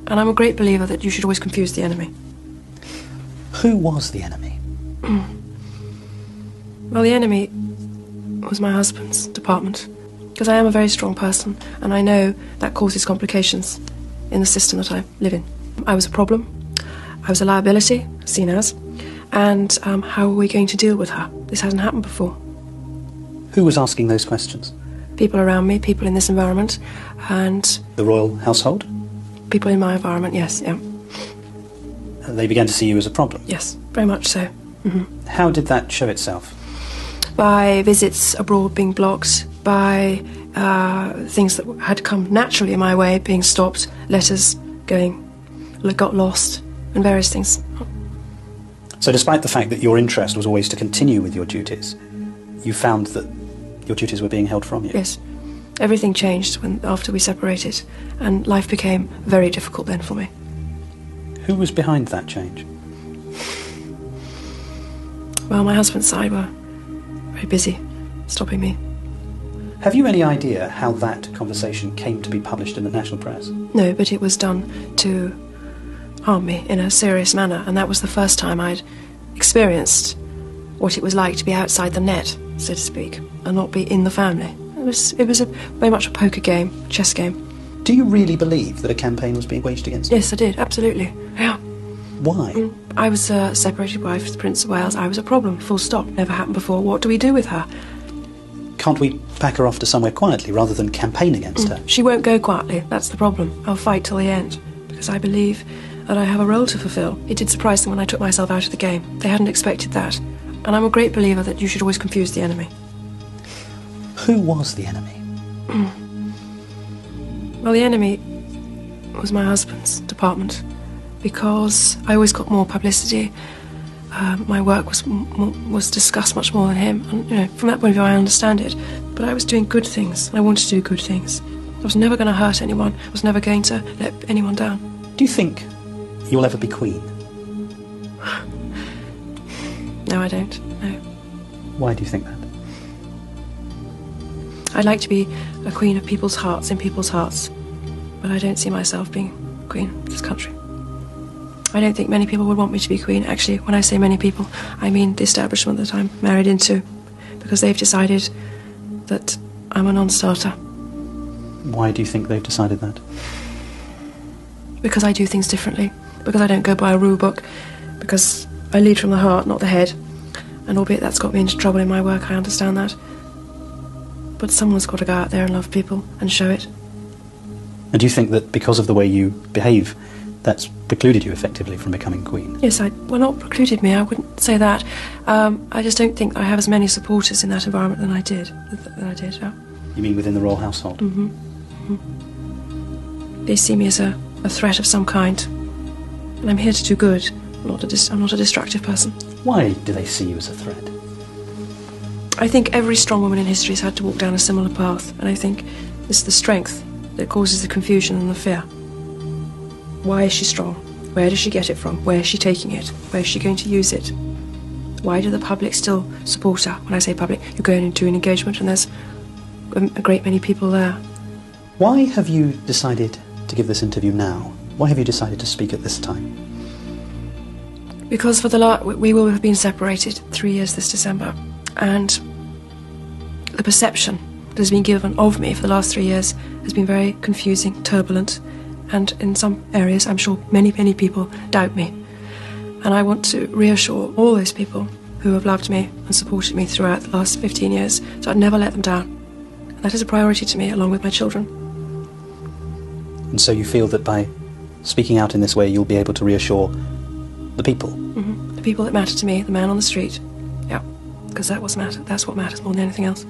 And I'm a great believer that you should always confuse the enemy. Who was the enemy? Well, the enemy was my husband's department. Because I am a very strong person, and I know that causes complications in the system that I live in. I was a problem, I was a liability, seen as, and how are we going to deal with her? This hasn't happened before. Who was asking those questions? People around me, people in this environment, and... The royal household? People in my environment, yes, yeah. They began to see you as a problem? Yes, very much so. Mm-hmm. How did that show itself? By visits abroad being blocked, by things that had come naturally in my way being stopped, letters got lost, and various things. So despite the fact that your interest was always to continue with your duties, you found that your duties were being held from you? Yes. Everything changed after we separated, and life became very difficult then for me. Who was behind that change? Well, my husband's side were very busy stopping me. Have you any idea how that conversation came to be published in the national press? No, but it was done to harm me in a serious manner, and that was the first time I'd experienced what it was like to be outside the net, so to speak, and not be in the family. It was very much a poker game, chess game. Do you really believe that a campaign was being waged against you? Yes, I did, absolutely. Yeah. Why? I was a separated wife of the Prince of Wales. I was a problem, full stop. Never happened before. What do we do with her? Can't we pack her off to somewhere quietly rather than campaign against her? She won't go quietly, that's the problem. I'll fight till the end, because I believe that I have a role to fulfil. It did surprise them when I took myself out of the game. They hadn't expected that. And I'm a great believer that you should always confuse the enemy. Who was the enemy? Well, the enemy was my husband's department, because I always got more publicity. My work was discussed much more than him, and from that point of view I understand it. But I was doing good things, and I wanted to do good things. I was never going to hurt anyone. I was never going to let anyone down. Do you think you'll ever be Queen? No, I don't. No. Why do you think that? I'd like to be a queen of people's hearts, in people's hearts, but I don't see myself being queen of this country. I don't think many people would want me to be queen. Actually, when I say many people, I mean the establishment that I'm married into, because they've decided that I'm a non-starter. Why do you think they've decided that? Because I do things differently, because I don't go by a rule book, because I lead from the heart, not the head. And albeit that's got me into trouble in my work, I understand that. But someone's got to go out there and love people and show it. And do you think that because of the way you behave, that's precluded you effectively from becoming Queen? Yes, well, not precluded me, I wouldn't say that. I just don't think I have as many supporters in that environment than I did. Yeah. You mean within the royal household? Mm-hmm. They see me as a threat of some kind. And I'm here to do good. I'm not a destructive person. Why do they see you as a threat? I think every strong woman in history has had to walk down a similar path, and I think it's the strength that causes the confusion and the fear. Why is she strong? Where does she get it from? Where is she taking it? Where is she going to use it? Why do the public still support her? When I say public, you're going into an engagement and there's a great many people there. Why have you decided to give this interview now? Why have you decided to speak at this time? Because we will have been separated 3 years this December, and the perception that has been given of me for the last 3 years has been very confusing, turbulent, and in some areas I'm sure many, many people doubt me. And I want to reassure all those people who have loved me and supported me throughout the last 15 years, so I'd never let them down. And that is a priority to me, along with my children. And so you feel that by speaking out in this way you'll be able to reassure the people? Mm-hmm. The people that matter to me, the man on the street. Yeah, because that's what matters more than anything else.